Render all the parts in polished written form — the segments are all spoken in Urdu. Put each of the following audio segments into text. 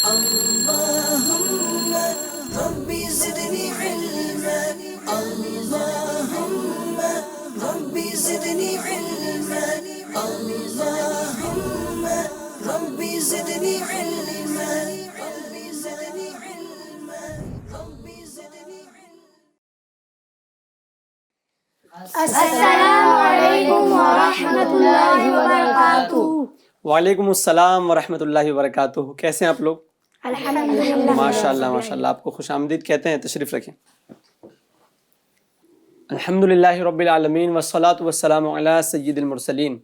اللهم ربي زدني علما اللهم ربي زدني علما اللهم ربي زدني علما ربي زدني علما ربي زدني السلام علیکم ورحمۃ اللہ وبرکاتہ۔ وعلیکم السلام ورحمۃ اللہ وبرکاتہ۔ کیسے ہیں آپ لوگ؟ الحمدللہ۔ ماشاء اللہ ماشاء اللہ، آپ کو خوش آمدید کہتے ہیں، تشریف رکھیں۔ الحمد للہ رب العالمین والصلاة والسلام علی سید المرسلین،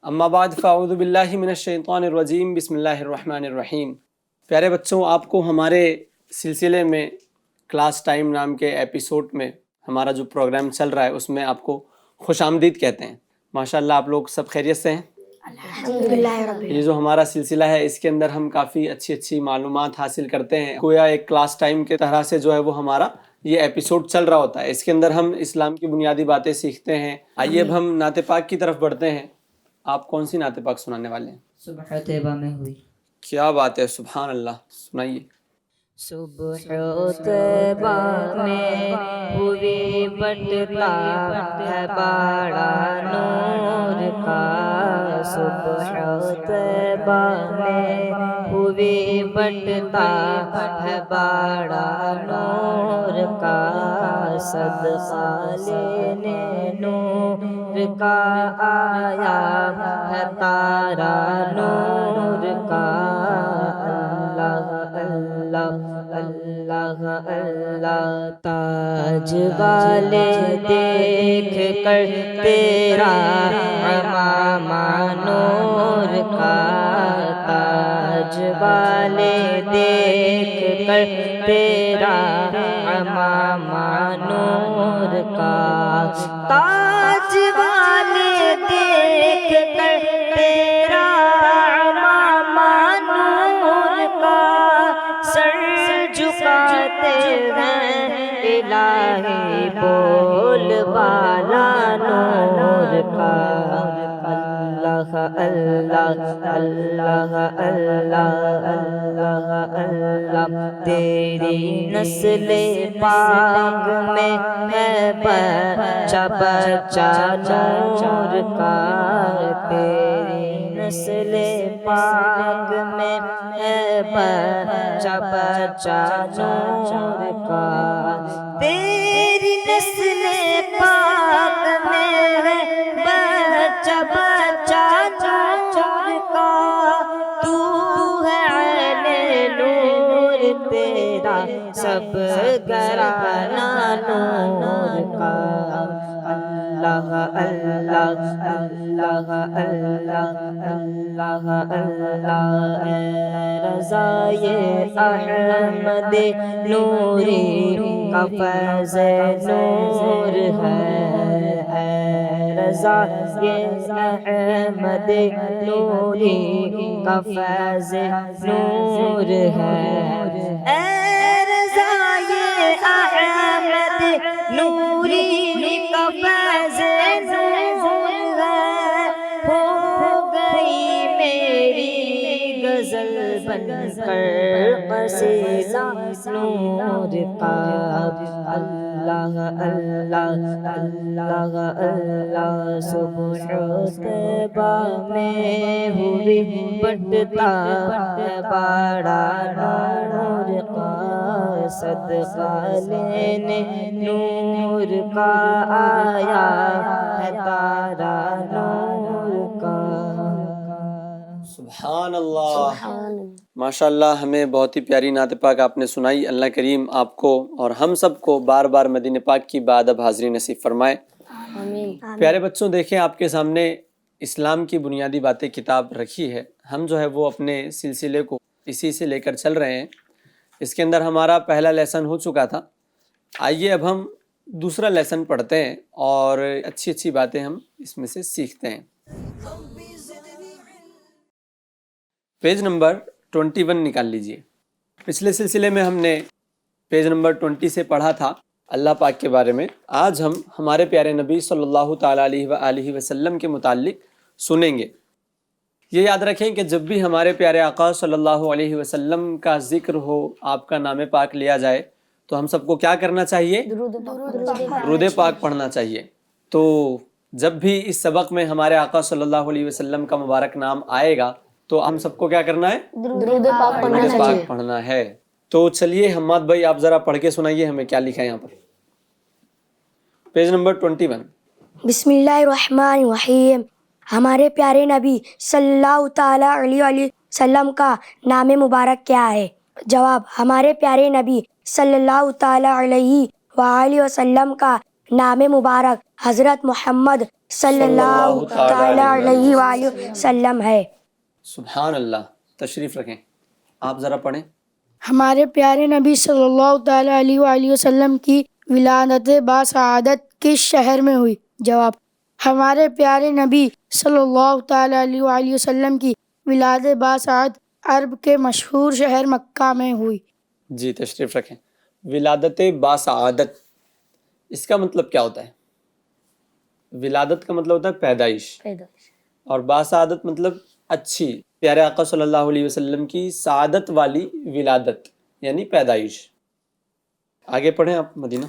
اما بعد فاعوذ باللہ من الشیطان الرجیم، بسم اللہ الرحمن الرحیم۔ پیارے بچوں، آپ کو ہمارے سلسلے میں کلاس ٹائم نام کے ایپیسوڈ میں ہمارا جو پروگرام چل رہا ہے اس میں آپ کو خوش آمدید کہتے ہیں۔ ماشاءاللہ آپ لوگ سب خیریت سے ہیں؟ الحمدللہ رب یہ جو ہمارا سلسلہ ہے اس کے اندر ہم کافی اچھی معلومات حاصل کرتے ہیں، گویا ایک کلاس ٹائم کے طرح سے جو ہے وہ ہمارا یہ ایپیسوڈ چل رہا ہوتا ہے۔ اس کے اندر ہم اسلام کی بنیادی باتیں سیکھتے ہیں۔ آئیے اب ہم نعت پاک کی طرف بڑھتے ہیں۔ آپ کون سی نعت پاک سنانے والے ہیں؟ صبح طیبہ میں ہوئی۔ کیا بات ہے، سبحان اللہ، سنائیے۔ صبح طیبہ میں ہوئی بٹتا ہے باڑا نور کا، صبح طیبہ میں ہوئی بٹتا ہے باڑا نور کا، صدقہ لینے نور کا آیا ہے تارا نور کا، اللہ اللہ اللہ اللہ۔ تاج والے دیکھ کر تیرا عمامہ نور کا، تاج والے دیکھ کر تیرا عمامہ نور کا، تاج والے دیکھ کر تیرا عمامہ نور کا، سر جھکاتے ہیں الہی بول بالا نور کا، اللہ اللہ اللہ اللہ اللہ اللہ۔ تیری نسل پاک میں ہے بچہ بچہ نور کا، تیری نسل پاک میں ہے بچہ بچہ نور کا، تیری نسل پاک میں ہے بچہ بچہ نور کا، تو ہے عین نور تیرا سب گرانا نور کا، اللہ اللہ اللہ اللہ اللہ اللہ۔ اے رضائے احمد نوری کا فیض نور ہے، اے رضائے احمد نوری کا فیض نور ہے، اے رضائے احمد نوری کا فیض نور ہے، ہو گئی میری غزل بن کر قصیدہ نور کا، اللہ اللہ اللہ اللہ۔ صبح طیبہ میں ہوئی بٹتا ہے باڑا نور کا، صدقہ لینے نور کا آیا ہے تارا نور کا۔ سبحان اللہ، ماشاء اللہ، ہمیں بہت ہی پیاری نعت پاک آپ نے سنائی۔ اللہ کریم آپ کو اور ہم سب کو بار بار مدینہ پاک کی بادب حاضری نصیب فرمائے۔ پیارے بچوں، دیکھیں آپ کے سامنے اسلام کی بنیادی باتیں کتاب رکھی ہے۔ ہم جو ہے وہ اپنے سلسلے کو اسی سے لے کر چل رہے ہیں۔ اس کے اندر ہمارا پہلا لیسن ہو چکا تھا۔ آئیے اب ہم دوسرا لیسن پڑھتے ہیں اور اچھی باتیں ہم اس میں سے سیکھتے ہیں۔ پیج نمبر 21 نکال لیجئے۔ پچھلے سلسلے میں ہم نے پیج نمبر 20 سے پڑھا تھا اللہ پاک کے بارے میں۔ آج ہم ہمارے پیارے نبی صلی اللہ تعالیٰ علیہ وآلہ وسلم کے متعلق سنیں گے۔ یہ یاد رکھیں کہ جب بھی ہمارے پیارے آقا صلی اللہ علیہ وسلم کا ذکر ہو، آپ کا نام پاک لیا جائے، تو ہم سب کو کیا کرنا چاہیے؟ درود پاک پڑھنا چاہیے۔ تو جب بھی اس سبق میں ہمارے آقا صلی اللہ علیہ وسلم کا مبارک نام آئے گا تو ہم سب کو کیا کرنا ہے؟ درود پاک پڑھنا درود چاہیے۔ پاک پڑھنا ہے۔ تو چلیے حماد بھائی آپ ذرا پڑھ کے سنائیے ہمیں کیا لکھا ہے یہاں پر، پیج نمبر 21۔ بسم اللہ الرحمن الرحیم۔ ہمارے پیارے نبی صلی اللہ تعالی علیہ وسلم کا نام مبارک کیا ہے؟ جواب، ہمارے پیارے نبی صلی اللہ تعالی علیہ وآلہ وسلم کا نام مبارک حضرت محمد صلی اللہ تعالی علیہ وآلہ وسلم ہے۔ سبحان اللہ۔ تشریف رکھیں، آپ ذرا پڑھیں۔ ہمارے پیارے نبی صلی اللہ تعالیٰ علیہ وآلہ وسلم کی ولادت باسعادت کس شہر میں ہوئی؟ جواب، ہمارے پیارے نبی صلی اللہ تعالیٰ علیہ وآلہ وسلم کی ولادت باسعادت عرب کے مشہور شہر مکہ میں ہوئی۔ جی تشریف رکھیں۔ ولادت باسعادت، اس کا مطلب کیا ہوتا ہے؟ ولادت کا مطلب ہوتا ہے پیدائش، اور باسعادت مطلب اچھی، پیارے آقا صلی اللہ علیہ وسلم کی سعادت والی ولادت یعنی پیدائش۔ آگے پڑھیں آپ مدینہ۔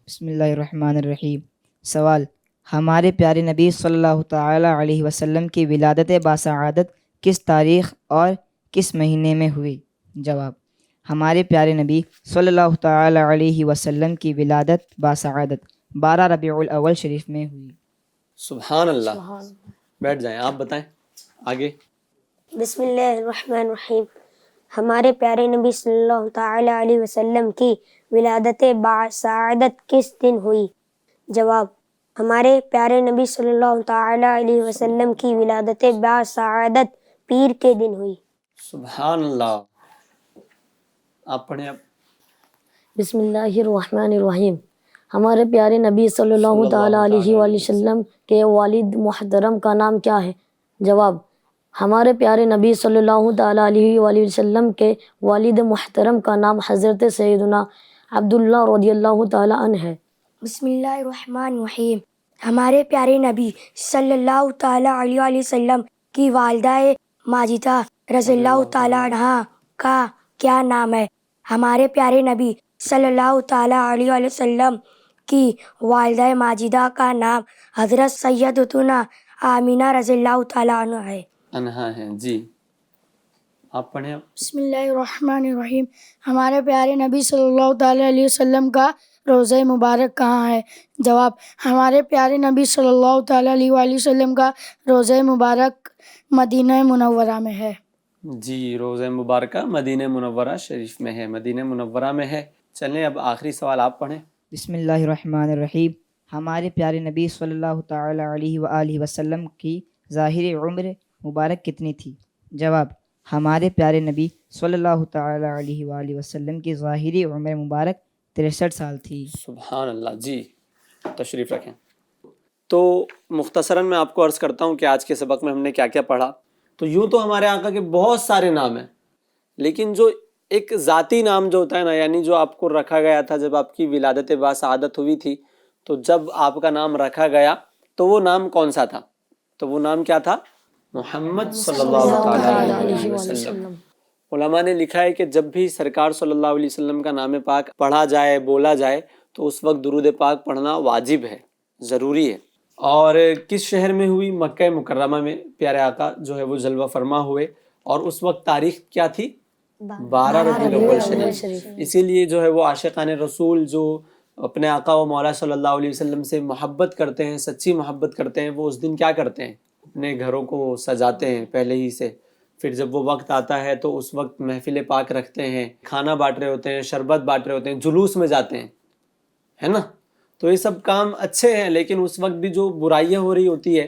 بسم اللہ الرحمن الرحیم۔ سوال، ہمارے پیارے نبی صلی اللہ تعالی علیہ وسلم کی ولادت باسعادت کس تاریخ اور کس مہینے میں ہوئی؟ جواب، ہمارے پیارے نبی صلی اللہ تعالی علیہ وسلم کی ولادت باسعادت 12 ربیع الاول شریف میں ہوئی۔ سبحان اللہ۔ بیٹھ جائیں، آپ بتائیں آگے۔ بسم اللہ الرحمن الرحیم۔ ہمارے پیارے نبی صلی اللہ تعالی علیہ وسلم کی ولادت باسعادت کس دن ہوئی؟ جواب، ہمارے پیارے نبی صلی اللہ تعالی علیہ وسلم کی ولادت باسعادت پیر کے دن ہوئی۔ سبحان اللہ۔ آپ پڑھیں آپ۔ بسم اللہ الرحمن الرحیم۔ ہمارے پیارے نبی صلی اللہ تعالیٰ علیہ وآلہ وسلم کے والد محترم کا نام کیا ہے؟ جواب، ہمارے پیارے نبی صلی اللہ تعالیٰ علیہ وآلہ وسلم کے والد محترم کا نام حضرت سیدنا عبداللہ رضی اللہ تعالیٰ عنہ ہے۔ بسم اللہ الرحمن الرحیم۔ ہمارے پیارے نبی صلی اللہ تعالیٰ علیہ وآلہ وسلم کی والدہ ماجدہ رضی اللہ تعالیٰ عنہا کا کیا نام ہے؟ ہمارے پیارے نبی صلی اللہ تعالیٰ علیہ وآلہ وسلم کی والدہ ماجدہ کا نام حضرت سیدتنا آمینہ رضی اللہ تعالیٰ عنہ ہے۔ انہا ہے جی، آپ پڑھیں آپ۔ بسم اللہ الرحمن الرحیم۔ ہمارے پیارے نبی صلی اللہ تعالیٰ علیہ وسلم کا روضہ مبارک کہاں ہے؟ جواب، ہمارے پیارے نبی صلی اللہ تعالیٰ علیہ وآلہ وسلم کا روضہ مبارک مدینہ منورہ میں ہے۔ جی، روضہ مبارکہ مدینہ منورہ شریف میں ہے، مدینہ منورہ میں ہے۔ چلیں اب آخری سوال آپ پڑھیں۔ بسم اللہ الرحمن الرحیم۔ ہمارے پیارے نبی صلی اللہ تعالی علیہ وآلہ وسلم کی ظاہری عمر مبارک کتنی تھی؟ جواب، ہمارے پیارے نبی صلی اللہ تعالی علیہ وآلہ وسلم کی ظاہری عمر مبارک 63 سال تھی۔ سبحان اللہ۔ جی تشریف رکھیں۔ تو مختصراً میں آپ کو عرض کرتا ہوں کہ آج کے سبق میں ہم نے کیا کیا پڑھا۔ تو یوں تو ہمارے آقا کے بہت سارے نام ہیں، لیکن جو ایک ذاتی نام جو ہوتا ہے نا، یعنی جو آپ کو رکھا گیا تھا جب آپ کی ولادت باسعادت ہوئی تھی، تو جب آپ کا نام رکھا گیا تو وہ نام کون سا تھا؟ تو وہ نام کیا تھا؟ محمد صلی اللہ تعالی علیہ وسلم۔ علماء نے لکھا ہے کہ جب بھی سرکار صلی اللہ علیہ وسلم کا نام پاک پڑھا جائے، بولا جائے، تو اس وقت درود پاک پڑھنا واجب ہے، ضروری ہے۔ اور کس شہر میں ہوئی؟ مکہ مکرمہ میں پیارے آقا جو ہے وہ جلوہ فرما ہوئے، اور اس وقت تاریخ کیا تھی؟ 12 ربیع الاول شریف۔ اسی لیے جو ہے وہ عاشقان رسول جو اپنے آقا و مولا صلی اللہ علیہ وسلم سے محبت کرتے ہیں، سچی محبت کرتے ہیں، وہ اس دن کیا کرتے ہیں؟ اپنے گھروں کو سجاتے ہیں پہلے ہی سے، پھر جب وہ وقت آتا ہے تو اس وقت محفل پاک رکھتے ہیں، کھانا بانٹ رہے ہوتے ہیں، شربت بانٹ رہے ہوتے ہیں، جلوس میں جاتے ہیں، ہے نا؟ تو یہ سب کام اچھے ہیں، لیکن اس وقت بھی جو برائیاں ہو رہی ہوتی ہے،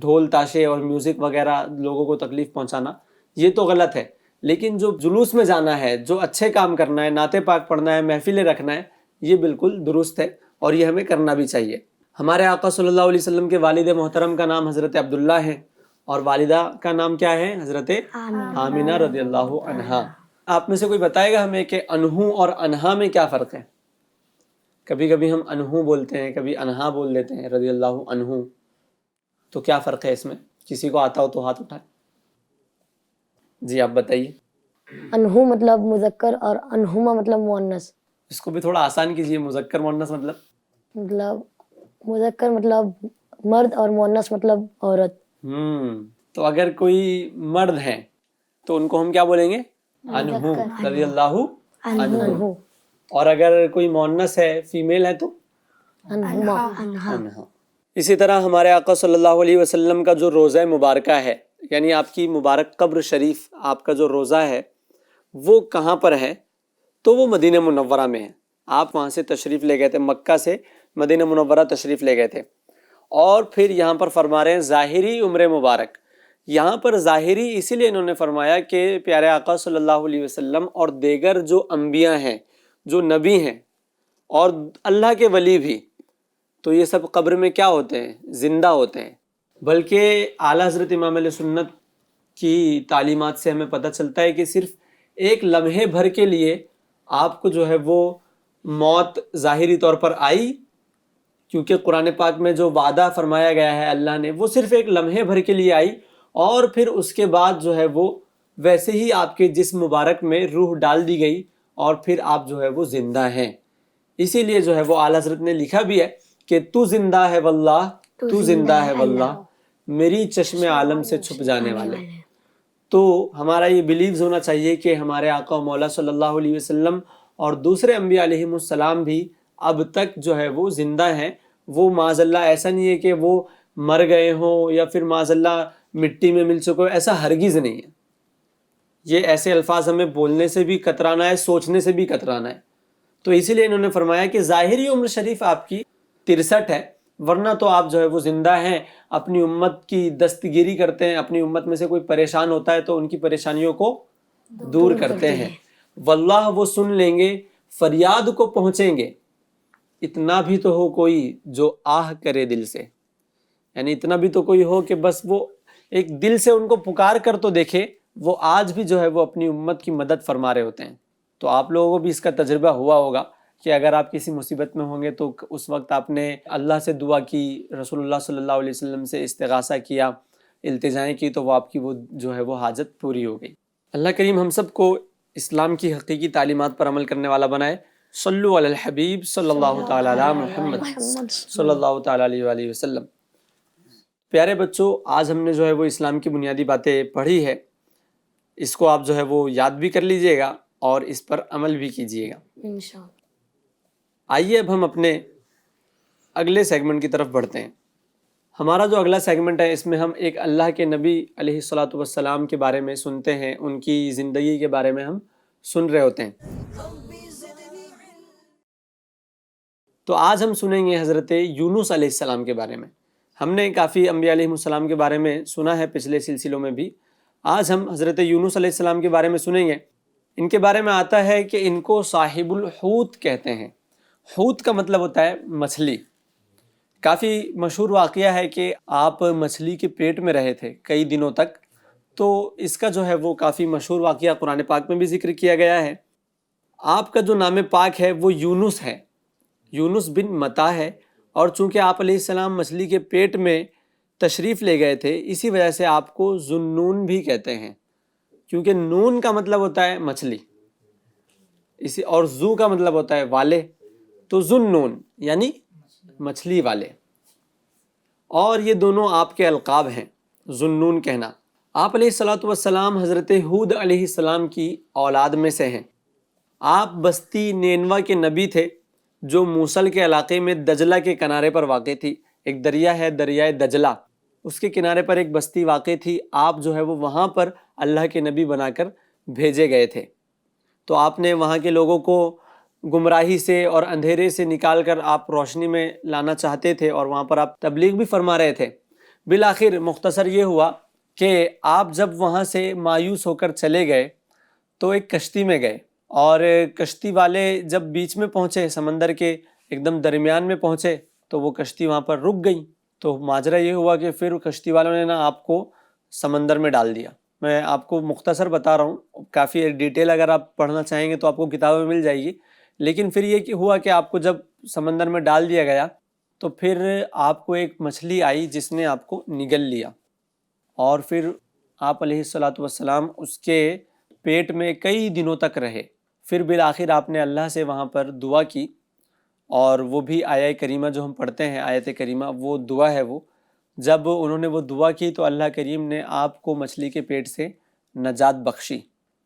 ڈھول تاشے اور میوزک وغیرہ لوگوں کو تکلیف پہنچانا، یہ تو غلط ہے۔ لیکن جو جلوس میں جانا ہے، جو اچھے کام کرنا ہے، نعت پاک پڑھنا ہے، محفلیں رکھنا ہے، یہ بالکل درست ہے اور یہ ہمیں کرنا بھی چاہیے۔ ہمارے آقا صلی اللہ علیہ وسلم کے والد محترم کا نام حضرت عبداللہ ہے، اور والدہ کا نام کیا ہے؟ حضرت آمینہ رضی اللہ عنہا۔ آپ میں سے کوئی بتائے گا ہمیں کہ انہو اور انہا میں کیا فرق ہے؟ کبھی کبھی ہم انہو بولتے ہیں، کبھی انہا بول دیتے ہیں، رضی اللہ عنہ، تو کیا فرق ہے اس میں؟ کسی کو آتا ہو تو ہاتھ اٹھائے۔ جی آپ بتائیے. انہو مطلب مذکر اور انہما مطلب مؤنث. اس کو بھی تھوڑا آسان کیجیے. مذکر مؤنث مطلب مذکر مطلب مرد اور مؤنث مطلب عورت. تو اگر کوئی مرد ہیں تو ان کو ہم کیا بولیں گے؟ انہو. رضی اللہ عنہ. اور اگر کوئی مؤنث ہے فیمیل ہے تو انہما. انہا. اسی طرح ہمارے آقا صلی اللہ علیہ وسلم کا جو روضہ مبارکہ ہے، یعنی آپ کی مبارک قبر شریف، آپ کا جو روضہ ہے وہ کہاں پر ہے؟ تو وہ مدینہ منورہ میں ہے. آپ وہاں سے تشریف لے گئے تھے، مکہ سے مدینہ منورہ تشریف لے گئے تھے. اور پھر یہاں پر فرما رہے ہیں ظاہری عمر مبارک. یہاں پر ظاہری اسی لیے انہوں نے فرمایا کہ پیارے آقا صلی اللہ علیہ وسلم اور دیگر جو انبیاء ہیں، جو نبی ہیں اور اللہ کے ولی بھی، تو یہ سب قبر میں کیا ہوتے ہیں؟ زندہ ہوتے ہیں. بلکہ اعلیٰ حضرت امام علیہ سنت کی تعلیمات سے ہمیں پتہ چلتا ہے کہ صرف ایک لمحے بھر کے لیے آپ کو جو ہے وہ موت ظاہری طور پر آئی، کیونکہ قرآن پاک میں جو وعدہ فرمایا گیا ہے اللہ نے، وہ صرف ایک لمحے بھر کے لیے آئی، اور پھر اس کے بعد جو ہے وہ ویسے ہی آپ کے جسم مبارک میں روح ڈال دی گئی اور پھر آپ جو ہے وہ زندہ ہیں. اسی لیے جو ہے وہ اعلیٰ حضرت نے لکھا بھی ہے کہ تو زندہ ہے واللہ، تو زندہ ہے واللہ، میری چشم عالم سے چھپ جانے والے. تو ہمارا یہ بیلیوز ہونا چاہیے کہ ہمارے آقا و مولا صلی اللہ علیہ وسلم اور دوسرے انبیاء علیہم السلام بھی اب تک جو ہے وہ زندہ ہیں. وہ معاذ اللہ ایسا نہیں ہے کہ وہ مر گئے ہوں یا پھر معاذ اللہ مٹی میں مل چکے ہو، ایسا ہرگز نہیں ہے. یہ ایسے الفاظ ہمیں بولنے سے بھی کترانا ہے، سوچنے سے بھی کترانا ہے. تو اسی لیے انہوں نے فرمایا کہ ظاہری عمر شریف آپ کی 63 ہے، ورنہ تو آپ جو ہے وہ زندہ ہیں، اپنی امت کی دستگیری کرتے ہیں، اپنی امت میں سے کوئی پریشان ہوتا ہے تو ان کی پریشانیوں کو دور کرتے ہیں. واللہ وہ سن لیں گے، فریاد کو پہنچیں گے. اتنا بھی تو ہو کوئی جو آہ کرے دل سے، یعنی اتنا بھی تو کوئی ہو کہ بس وہ ایک دل سے ان کو پکار کر تو دیکھے. وہ آج بھی جو ہے وہ اپنی امت کی مدد فرما رہے ہوتے ہیں. تو آپ لوگوں کو بھی اس کا تجربہ ہوا ہوگا کہ اگر آپ کسی مصیبت میں ہوں گے تو اس وقت آپ نے اللہ سے دعا کی، رسول اللہ صلی اللہ علیہ وسلم سے استغاثہ کیا، التجائیں کی، تو وہ آپ کی وہ جو ہے وہ حاجت پوری ہو گئی. اللہ کریم ہم سب کو اسلام کی حقیقی تعلیمات پر عمل کرنے والا بنائے. صلو علی الحبیب صلی اللہ تعالی علی محمد صلی اللہ تعالی علیہ وآلہ وسلم. پیارے بچوں، آج ہم نے جو ہے وہ اسلام کی بنیادی باتیں پڑھی ہے. اس کو آپ جو ہے وہ یاد بھی کر لیجئے گا اور اس پر عمل بھی کیجئے گا انشاءاللہ. آئیے اب ہم اپنے اگلے سیگمنٹ کی طرف بڑھتے ہیں. ہمارا جو اگلا سیگمنٹ ہے اس میں ہم ایک اللہ کے نبی علیہ الصلاۃ والسلام کے بارے میں سنتے ہیں، ان کی زندگی کے بارے میں ہم سن رہے ہوتے ہیں. تو آج ہم سنیں گے حضرت یونس علیہ السلام کے بارے میں. ہم نے کافی انبیاء علیہ السلام کے بارے میں سنا ہے پچھلے سلسلوں میں بھی. آج ہم حضرت یونس علیہ السلام کے بارے میں سنیں گے. ان کے بارے میں آتا ہے کہ ان کو صاحب الحوت کہتے ہیں. حوت کا مطلب ہوتا ہے مچھلی. کافی مشہور واقعہ ہے کہ آپ مچھلی کے پیٹ میں رہے تھے کئی دنوں تک. تو اس کا جو ہے وہ کافی مشہور واقعہ قرآن پاک میں بھی ذکر کیا گیا ہے. آپ کا جو نام پاک ہے وہ یونس ہے، یونس بن متا ہے. اور چونکہ آپ علیہ السلام مچھلی کے پیٹ میں تشریف لے گئے تھے، اسی وجہ سے آپ کو ذوالنون بھی کہتے ہیں، کیونکہ نون کا مطلب ہوتا ہے مچھلی، اسی اور زو کا مطلب ہوتا ہے والے، تو ذوالنون یعنی مچھلی والے. اور یہ دونوں آپ کے القاب ہیں، ذوالنون کہنا. آپ علیہ الصلاۃ والسلام حضرت ہود علیہ السلام کی اولاد میں سے ہیں. آپ بستی نینوا کے نبی تھے جو موصل کے علاقے میں دجلہ کے کنارے پر واقع تھی. ایک دریا ہے دریائے دجلہ، اس کے کنارے پر ایک بستی واقع تھی. آپ جو ہے وہ وہاں پر اللہ کے نبی بنا کر بھیجے گئے تھے. تو آپ نے وہاں کے لوگوں کو گمراہی سے اور اندھیرے سے نکال کر آپ روشنی میں لانا چاہتے تھے اور وہاں پر آپ تبلیغ بھی فرما رہے تھے. بالآخر مختصر یہ ہوا کہ آپ جب وہاں سے مایوس ہو کر چلے گئے تو ایک کشتی میں گئے، اور کشتی والے جب بیچ میں پہنچے، سمندر کے ایک دم درمیان میں پہنچے، تو وہ کشتی وہاں پر رک گئی. تو ماجرا یہ ہوا کہ پھر کشتی والوں نے نا آپ کو سمندر میں ڈال دیا. میں آپ کو مختصر بتا رہا ہوں، کافی ڈیٹیل اگر آپ پڑھنا چاہیں گے تو آپ کو کتابیں مل جائے گی. لیکن پھر یہ ہوا کہ آپ کو جب سمندر میں ڈال دیا گیا تو پھر آپ کو ایک مچھلی آئی جس نے آپ کو نگل لیا، اور پھر آپ علیہ الصلاۃ والسلام اس کے پیٹ میں کئی دنوں تک رہے. پھر بالآخر آپ نے اللہ سے وہاں پر دعا کی، اور وہ بھی آیہ کریمہ جو ہم پڑھتے ہیں، آیت کریمہ، وہ دعا ہے. وہ جب انہوں نے وہ دعا کی تو اللہ کریم نے آپ کو مچھلی کے پیٹ سے نجات بخشی.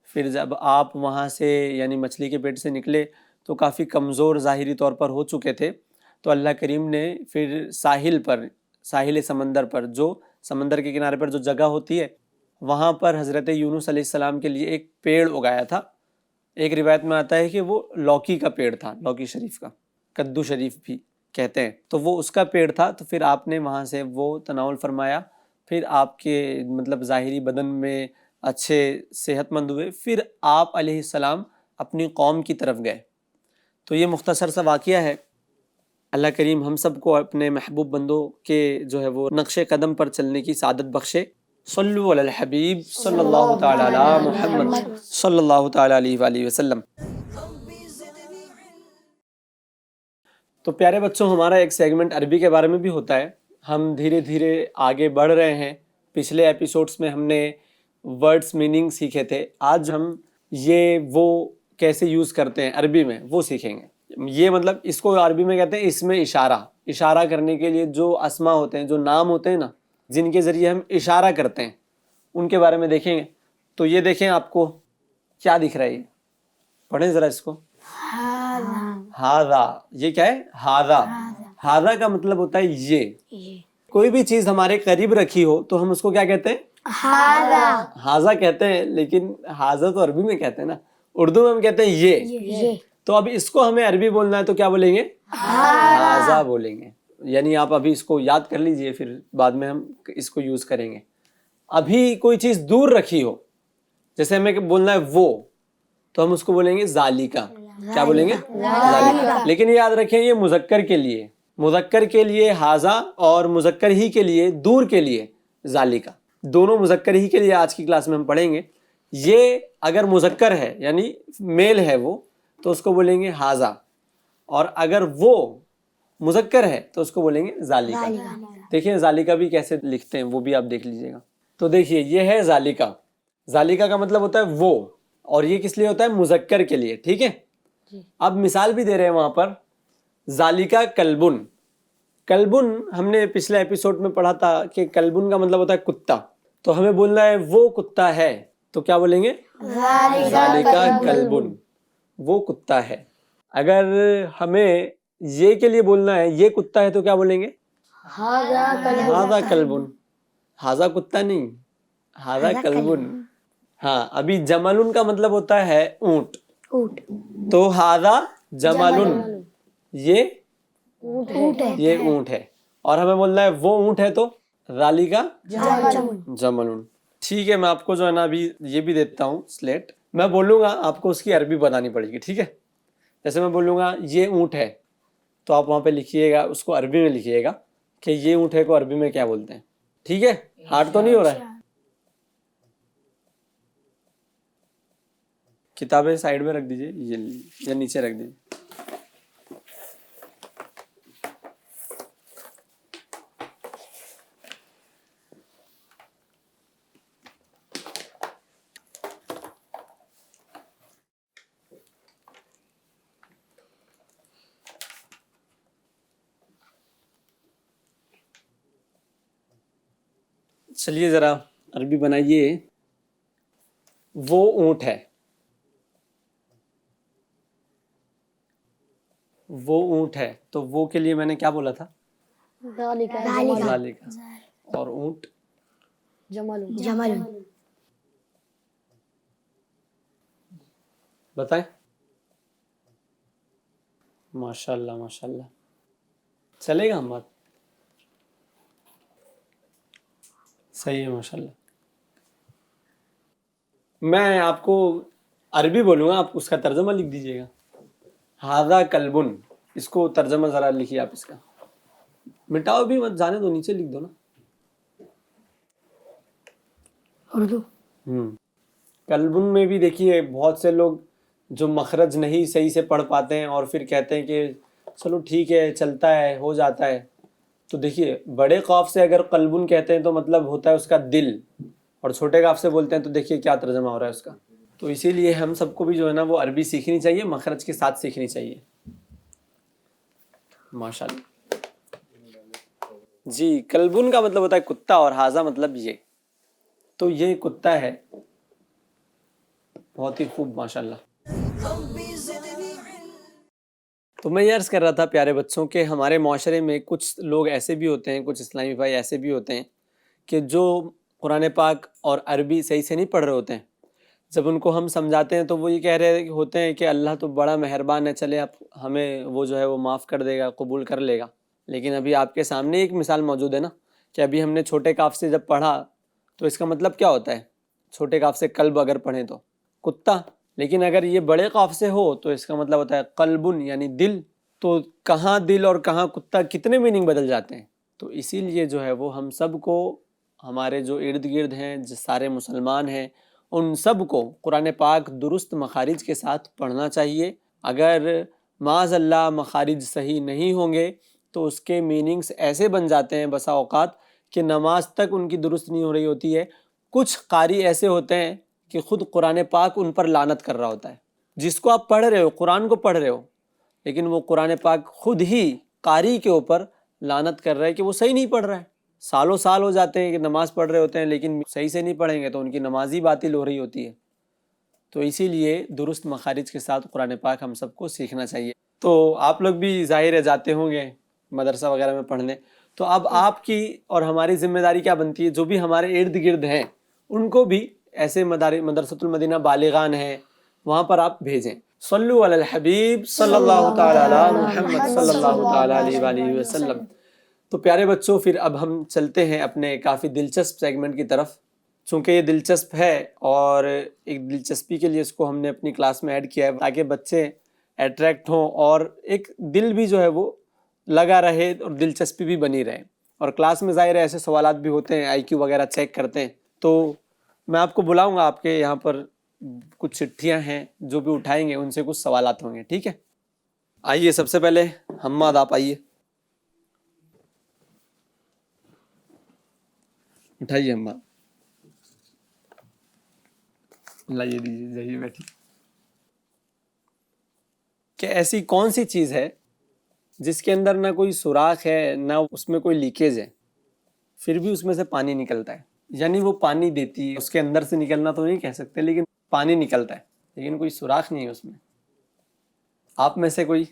پھر جب آپ وہاں سے یعنی مچھلی کے پیٹ سے نکلے تو کافی کمزور ظاہری طور پر ہو چکے تھے. تو اللہ کریم نے پھر ساحل سمندر پر، جو سمندر کے کنارے پر جو جگہ ہوتی ہے، وہاں پر حضرت یونس علیہ السلام کے لیے ایک پیڑ اگایا تھا. ایک روایت میں آتا ہے کہ وہ لوکی کا پیڑ تھا، لوکی شریف کا، کدو شریف بھی کہتے ہیں. تو وہ اس کا پیڑ تھا. تو پھر آپ نے وہاں سے وہ تناول فرمایا. پھر آپ کے مطلب ظاہری بدن میں اچھے صحت مند ہوئے. پھر آپ علیہ السلام اپنی قوم کی طرف گئے. تو یہ مختصر سا واقعہ ہے. اللہ کریم ہم سب کو اپنے محبوب بندوں کے جو ہے وہ نقش قدم پر چلنے کی سعادت بخشے. صلو علی الحبیب صلی اللہ تعالی علی محمد صلی اللہ تعالی علیہ وآلہ وسلم. تو پیارے بچوں، ہمارا ایک سیگمنٹ عربی کے بارے میں بھی ہوتا ہے. ہم دھیرے دھیرے آگے بڑھ رہے ہیں. پچھلے ایپیسوڈز میں ہم نے ورڈز میننگ سیکھے تھے. آج ہم یہ وہ کیسے یوز کرتے ہیں عربی میں وہ سیکھیں گے. یہ مطلب اس کو عربی میں کہتے ہیں اسم اشارہ کرنے کے لیے جو اسما ہوتے ہیں، جو نام ہوتے ہیں نا، جن کے ذریعے ہم اشارہ کرتے ہیں، ان کے بارے میں دیکھیں گے. تو یہ دیکھیں، آپ کو کیا دکھ رہا ہے؟ پڑھیں ذرا اس کو. ہاذا، یہ کیا ہے؟ ہاذا کا مطلب ہوتا ہے یہ. کوئی بھی چیز ہمارے قریب رکھی ہو تو ہم اس کو کیا کہتے ہیں؟ ہاذا کہتے ہیں. لیکن ہاذا تو عربی میں کہتے ہیں نا، اردو میں ہم کہتے ہیں یہ. تو اب اس کو ہمیں عربی بولنا ہے تو کیا بولیں گے؟ ہاذا بولیں گے. یعنی آپ ابھی اس کو یاد کر لیجئے، پھر بعد میں ہم اس کو یوز کریں گے. ابھی کوئی چیز دور رکھی ہو، جیسے ہمیں بولنا ہے وہ، تو ہم اس کو بولیں گے ذالکا. کیا بولیں گے؟ ذالکا. لیکن یاد رکھیں، یہ مذکر کے لیے ہاذا، اور مذکر ہی کے لیے، دور کے لیے ذالکا. دونوں مذکر ہی کے لیے آج کی کلاس میں ہم پڑھیں گے. یہ اگر مذکر ہے یعنی میل ہے وہ، تو اس کو بولیں گے ہاذا. اور اگر وہ مذکر ہے تو اس کو بولیں گے ذالکا. دیکھیں ذالکا بھی کیسے لکھتے ہیں، وہ بھی آپ دیکھ لیجئے گا. تو دیکھیے، یہ ہے ذالکا. ذالکا کا مطلب ہوتا ہے وہ، اور یہ کس لیے ہوتا ہے؟ مذکر کے لیے. ٹھیک ہے. اب مثال بھی دے رہے ہیں وہاں پر. ذالکا کلبن. کلبن ہم نے پچھلے ایپیسوڈ میں پڑھا تھا کہ کلبن کا مطلب ہوتا ہے کتا. تو ہمیں بولنا ہے وہ کتا ہے، تو کیا بولیں گے؟ ذالکا کلبن، وہ کتا ہے. اگر ہمیں یہ کے لیے بولنا ہے یہ کتا ہے تو کیا بولیں گے؟ ہاذا کلبن. ہاذا کتا نہیں، ہاذا کلبن. ہاں، ابھی جملن کا مطلب ہوتا ہے اونٹ. تو ہاذا جملن، یہ اونٹ ہے. اور ہمیں بولنا ہے وہ اونٹ ہے تو ذالکا جملن. ٹھیک ہے، میں آپ کو جو ہے نا ابھی یہ بھی دیتا ہوں سلیٹ. میں بولوں گا، آپ کو اس کی عربی بتانی پڑے گی. ٹھیک ہے. جیسے میں بولوں گا یہ اونٹ ہے، تو آپ وہاں پہ لکھیے گا، اس کو عربی میں لکھیے گا کہ یہ اونٹ ہے کو عربی میں کیا بولتے ہیں. ٹھیک ہے. ہارڈ تو نہیں ہو رہا ہے؟ کتابیں سائیڈ میں رکھ دیجئے یا نیچے رکھ دیجئے. چلیے ذرا عربی بنائیے. وہ اونٹ ہے. وہ اونٹ ہے، تو وہ کے لیے میں نے کیا بولا تھا؟ ذالکا. اور اونٹ جمل. بتائیں. ماشاءاللہ ماشاءاللہ. چلے گا ہم بات؟ صحیح ہے، ماشاءاللہ. میں آپ کو عربی بولوں گا، آپ اس کا ترجمہ لکھ دیجئے گا. ہاذا کلبن، اس کو ترجمہ ذرا لکھیے آپ اس کا. مٹاؤ بھی مت، جانے دو، نیچے لکھ دو نا. اردو. کلبن میں بھی دیکھیے بہت سے لوگ جو مخرج نہیں صحیح سے پڑھ پاتے ہیں اور پھر کہتے ہیں کہ چلو ٹھیک ہے، چلتا ہے، ہو جاتا ہے. تو دیکھیے بڑے قاف سے اگر قلبن کہتے ہیں تو مطلب ہوتا ہے اس کا دل، اور چھوٹے کاف سے بولتے ہیں تو دیکھیے کیا ترجمہ ہو رہا ہے اس کا. تو اسی لیے ہم سب کو بھی جو ہے نا وہ عربی سیکھنی چاہیے، مخرج کے ساتھ سیکھنی چاہیے. ماشاء اللہ. جی کلبن کا مطلب ہوتا ہے کتا، اور ہاذا مطلب یہ. تو یہ کتا ہے. بہت ہی خوب ماشاء اللہ. تو میں یہ عرض کر رہا تھا پیارے بچوں کہ ہمارے معاشرے میں کچھ لوگ ایسے بھی ہوتے ہیں، کچھ اسلامی بھائی ایسے بھی ہوتے ہیں کہ جو قرآن پاک اور عربی صحیح سے نہیں پڑھ رہے ہوتے ہیں. جب ان کو ہم سمجھاتے ہیں تو وہ یہ کہہ رہے ہوتے ہیں کہ اللہ تو بڑا مہربان ہے، چلے اب ہمیں وہ جو ہے وہ معاف کر دے گا، قبول کر لے گا. لیکن ابھی آپ کے سامنے ایک مثال موجود ہے نا کہ ابھی ہم نے چھوٹے کاف سے جب پڑھا تو اس کا مطلب کیا ہوتا ہے؟ چھوٹے کاف سے کلب اگر پڑھیں تو کتا، لیکن اگر یہ بڑے قاف سے ہو تو اس کا مطلب ہوتا ہے قلبن یعنی دل. تو کہاں دل اور کہاں کتا، کتنے میننگ بدل جاتے ہیں. تو اسی لیے جو ہے وہ ہم سب کو، ہمارے جو ارد گرد ہیں، جو سارے مسلمان ہیں، ان سب کو قرآن پاک درست مخارج کے ساتھ پڑھنا چاہیے. اگر معاذ اللہ مخارج صحیح نہیں ہوں گے تو اس کے میننگز ایسے بن جاتے ہیں بسا اوقات کہ نماز تک ان کی درست نہیں ہو رہی ہوتی ہے. کچھ قاری ایسے ہوتے ہیں کہ خود قرآن پاک ان پر لعنت کر رہا ہوتا ہے. جس کو آپ پڑھ رہے ہو، قرآن کو پڑھ رہے ہو، لیکن وہ قرآن پاک خود ہی قاری کے اوپر لعنت کر رہا ہے کہ وہ صحیح نہیں پڑھ رہا ہے. سالوں سال ہو جاتے ہیں کہ نماز پڑھ رہے ہوتے ہیں لیکن صحیح سے نہیں پڑھیں گے تو ان کی نماز ہی باطل ہو رہی ہوتی ہے. تو اسی لیے درست مخارج کے ساتھ قرآن پاک ہم سب کو سیکھنا چاہیے. تو آپ لوگ بھی ظاہر ہے جاتے ہوں گے مدرسہ وغیرہ میں پڑھنے، تو اب آپ کی اور ہماری ذمہ داری کیا بنتی ہے؟ جو بھی ہمارے ارد گرد ہیں ان کو بھی ایسے مدرسۃ المدینہ بالغان ہیں وہاں پر آپ بھیجیں. صلو علی الحبیب صلی اللہ تعالی علی محمد صلی اللہ تعالی علیہ وآلہ وسلم. تو پیارے بچوں پھر اب ہم چلتے ہیں اپنے کافی دلچسپ سیگمنٹ کی طرف. چونکہ یہ دلچسپ ہے اور ایک دلچسپی کے لیے اس کو ہم نے اپنی کلاس میں ایڈ کیا ہے تاکہ بچے اٹریکٹ ہوں اور ایک دل بھی جو ہے وہ لگا رہے اور دلچسپی بھی بنی رہے. اور کلاس میں ظاہر ہے ایسے سوالات بھی ہوتے ہیں، آئی کیو وغیرہ چیک کرتے ہیں. تو میں آپ کو بلاؤں گا، آپ کے یہاں پر کچھ چٹھیاں ہیں جو بھی اٹھائیں گے ان سے کچھ سوالات ہوں گے، ٹھیک ہے؟ آئیے سب سے پہلے حماد آپ آئیے، اٹھائیے حماد. لائیے دیجیے، جائیے بیٹھیے. کہ ایسی کون سی چیز ہے جس کے اندر نہ کوئی سوراخ ہے نہ اس میں کوئی لیکیج ہے، پھر بھی اس میں سے پانی نکلتا ہے؟ یعنی وہ پانی دیتی ہے، اس کے اندر سے نکلنا تو نہیں کہہ سکتے لیکن پانی نکلتا ہے لیکن کوئی سوراخ نہیں ہے اس میں. آپ میں سے کوئی؟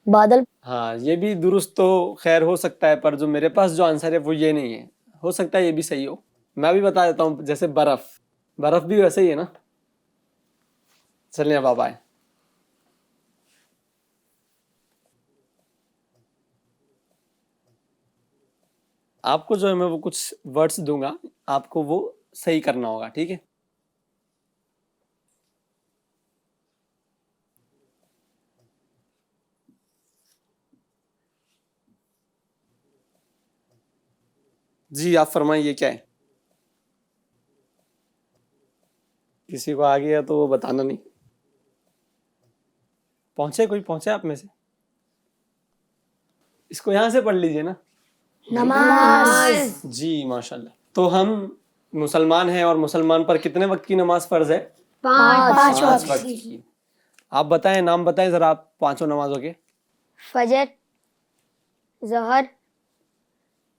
بادل. ہاں یہ بھی درست تو خیر ہو سکتا ہے، پر جو میرے پاس جو آنسر ہے وہ یہ نہیں ہے. ہو سکتا ہے یہ بھی صحیح ہو. میں بھی بتا دیتا ہوں، جیسے برف بھی ویسے ہی ہے نا. چلیں اب آپ آئیں. آپ کو جو ہے میں وہ کچھ ورڈز دوں گا، آپ کو وہ صحیح کرنا ہوگا، ٹھیک ہے؟ جی آپ فرمائیے کیا ہے؟ کسی کو آ گیا تو وہ بتانا نہیں. کوئی پہنچے آپ میں سے؟ اس کو یہاں سے پڑھ لیجئے نا. نماز. جی ماشاءاللہ. تو ہم مسلمان ہیں اور مسلمان پر کتنے وقت کی نماز فرض ہے؟ 5 وقت کی. آپ بتائیں، نام بتائیں ذرا آپ پانچوں نمازوں کے. فجر، ظہر،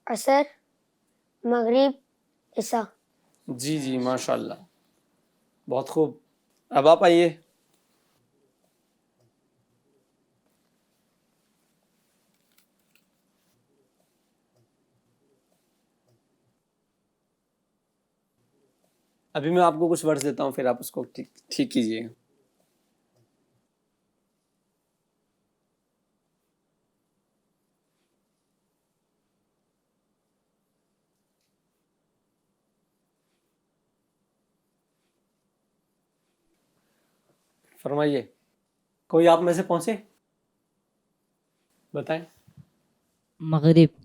عصر، مغرب، عشاء. جی ماشاءاللہ، بہت خوب. اب آپ آئیے. ابھی میں آپ کو کچھ ورڈز دیتا ہوں پھر آپ اس کو ٹھیک کیجیے گا. فرمائیے. کوئی آپ میں سے پہنچے؟ بتائیں. مغرب.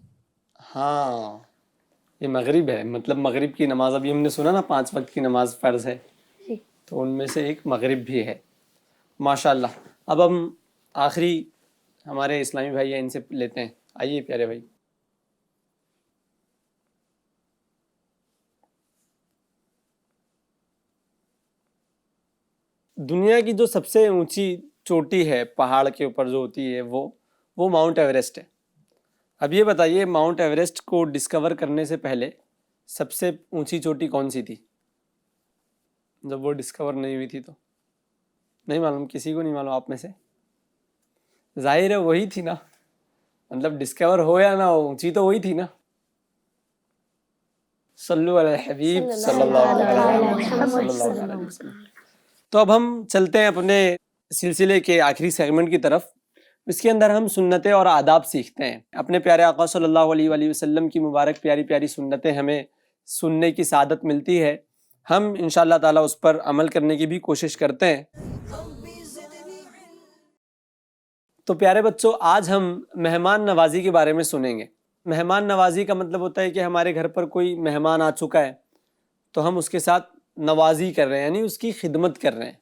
ہاں یہ مغرب ہے، مطلب مغرب کی نماز. ابھی ہم نے سنا نا 5 وقت کی نماز فرض ہے، تو ان میں سے ایک مغرب بھی ہے. ماشاءاللہ. اب ہم آخری ہمارے اسلامی بھائی ہیں ان سے لیتے ہیں. آئیے پیارے بھائی. دنیا کی جو سب سے اونچی چوٹی ہے پہاڑ کے اوپر جو ہوتی ہے وہ ماؤنٹ ایوریسٹ ہے. اب یہ بتائیے ماؤنٹ ایوریسٹ کو ڈسکور کرنے سے پہلے سب سے اونچی چوٹی کون سی تھی؟ جب وہ ڈسکور نہیں ہوئی تھی تو نہیں معلوم، کسی کو نہیں معلوم آپ میں سے؟ ظاہر ہے وہی تھی نا، مطلب ڈسکور ہو یا نہ ہو اونچی تو وہی تھی نا. صلو علی الحبیب صلی اللہ علیہ وسلم. تو اب ہم چلتے ہیں اپنے سلسلے کے آخری سیگمنٹ کی طرف. اس کے اندر ہم سنتیں اور آداب سیکھتے ہیں. اپنے پیارے آقا صلی اللہ علیہ وآلہ وسلم کی مبارک پیاری پیاری سنتیں ہمیں سننے کی سعادت ملتی ہے. ہم انشاءاللہ تعالیٰ اس پر عمل کرنے کی بھی کوشش کرتے ہیں. تو پیارے بچوں، آج ہم مہمان نوازی کے بارے میں سنیں گے. مہمان نوازی کا مطلب ہوتا ہے کہ ہمارے گھر پر کوئی مہمان آ چکا ہے تو ہم اس کے ساتھ نوازی کر رہے ہیں، یعنی اس کی خدمت کر رہے ہیں.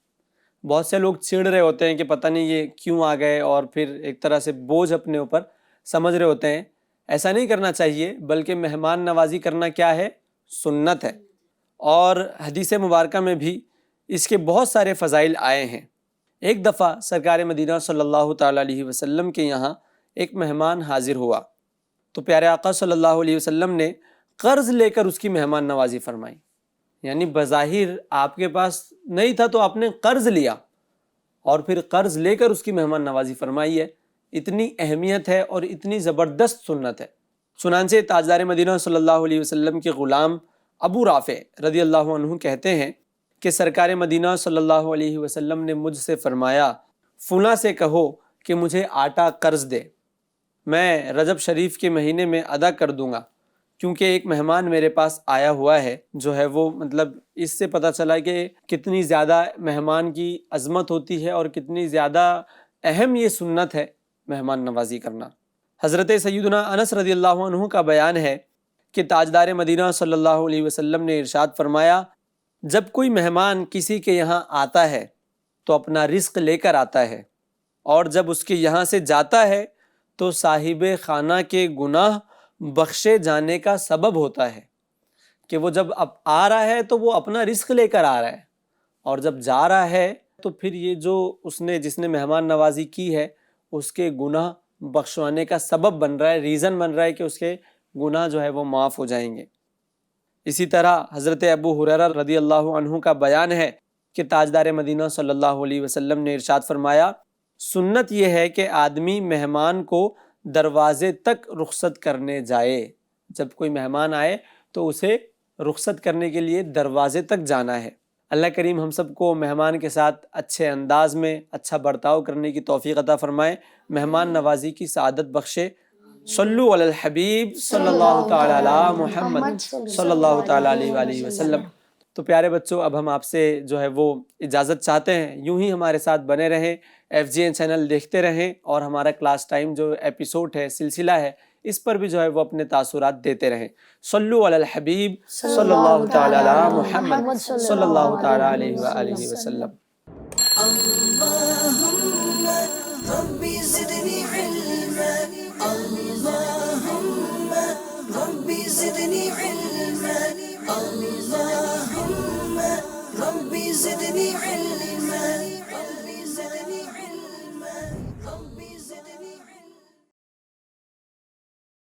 بہت سے لوگ چڑ رہے ہوتے ہیں کہ پتہ نہیں یہ کیوں آ گئے، اور پھر ایک طرح سے بوجھ اپنے اوپر سمجھ رہے ہوتے ہیں. ایسا نہیں کرنا چاہیے، بلکہ مہمان نوازی کرنا کیا ہے؟ سنت ہے. اور حدیث مبارکہ میں بھی اس کے بہت سارے فضائل آئے ہیں. ایک دفعہ سرکار مدینہ صلی اللہ تعالیٰ علیہ وسلم کے یہاں ایک مہمان حاضر ہوا تو پیارے آقا صلی اللہ علیہ وسلم نے قرض لے کر اس کی مہمان نوازی فرمائی. یعنی بظاہر آپ کے پاس نہیں تھا تو آپ نے قرض لیا اور پھر قرض لے کر اس کی مہمان نوازی فرمائی ہے. اتنی اہمیت ہے اور اتنی زبردست سنت ہے. چنانچہ تاجدار مدینہ صلی اللہ علیہ وسلم کے غلام ابو رافع رضی اللہ عنہ کہتے ہیں کہ سرکار مدینہ صلی اللہ علیہ وسلم نے مجھ سے فرمایا، فلاں سے کہو کہ مجھے آٹا قرض دے، میں رجب شریف کے مہینے میں ادا کر دوں گا، کیونکہ ایک مہمان میرے پاس آیا ہوا ہے. جو ہے وہ مطلب اس سے پتہ چلا کہ کتنی زیادہ مہمان کی عظمت ہوتی ہے اور کتنی زیادہ اہم یہ سنت ہے مہمان نوازی کرنا. حضرت سیدنا انس رضی اللہ عنہ کا بیان ہے کہ تاجدار مدینہ صلی اللہ علیہ وسلم نے ارشاد فرمایا، جب کوئی مہمان کسی کے یہاں آتا ہے تو اپنا رزق لے کر آتا ہے، اور جب اس کے یہاں سے جاتا ہے تو صاحب خانہ کے گناہ بخشے جانے کا سبب ہوتا ہے. کہ وہ جب اب آ رہا ہے تو وہ اپنا رزق لے کر آ رہا ہے، اور جب جا رہا ہے تو پھر یہ جو جس نے مہمان نوازی کی ہے اس کے گناہ بخشوانے کا سبب بن رہا ہے، ریزن بن رہا ہے کہ اس کے گناہ جو ہے وہ معاف ہو جائیں گے. اسی طرح حضرت ابو ہریرہ رضی اللہ عنہ کا بیان ہے کہ تاجدار مدینہ صلی اللہ علیہ وسلم نے ارشاد فرمایا، سنت یہ ہے کہ آدمی مہمان کو دروازے تک رخصت کرنے جائے. جب کوئی مہمان آئے تو اسے رخصت کرنے کے لیے دروازے تک جانا ہے. اللہ کریم ہم سب کو مہمان کے ساتھ اچھے انداز میں اچھا برتاؤ کرنے کی توفیق عطا فرمائے، مہمان نوازی کی سعادت بخشے. صلو علی الحبیب صلی اللہ تعالی علی محمد صلی اللہ تعالی علیہ وآلہ وسلم. تو پیارے بچوں، اب ہم آپ سے جو ہے وہ اجازت چاہتے ہیں. یوں ہی ہمارے ساتھ بنے رہیں، FGN چینل دیکھتے رہیں، اور ہمارا کلاس ٹائم جو ایپیسوڈ ہے، سلسلہ ہے، اس پر بھی جو ہے وہ اپنے تاثرات دیتے رہیں. صلو علی الحبیب صلی اللہ تعالی علی محمد صلی اللہ تعالی علیہ وآلہ وسلم. اللهم ربي زدني علما، اللهم ربي زدني علما، اللهم ربي زدني علما.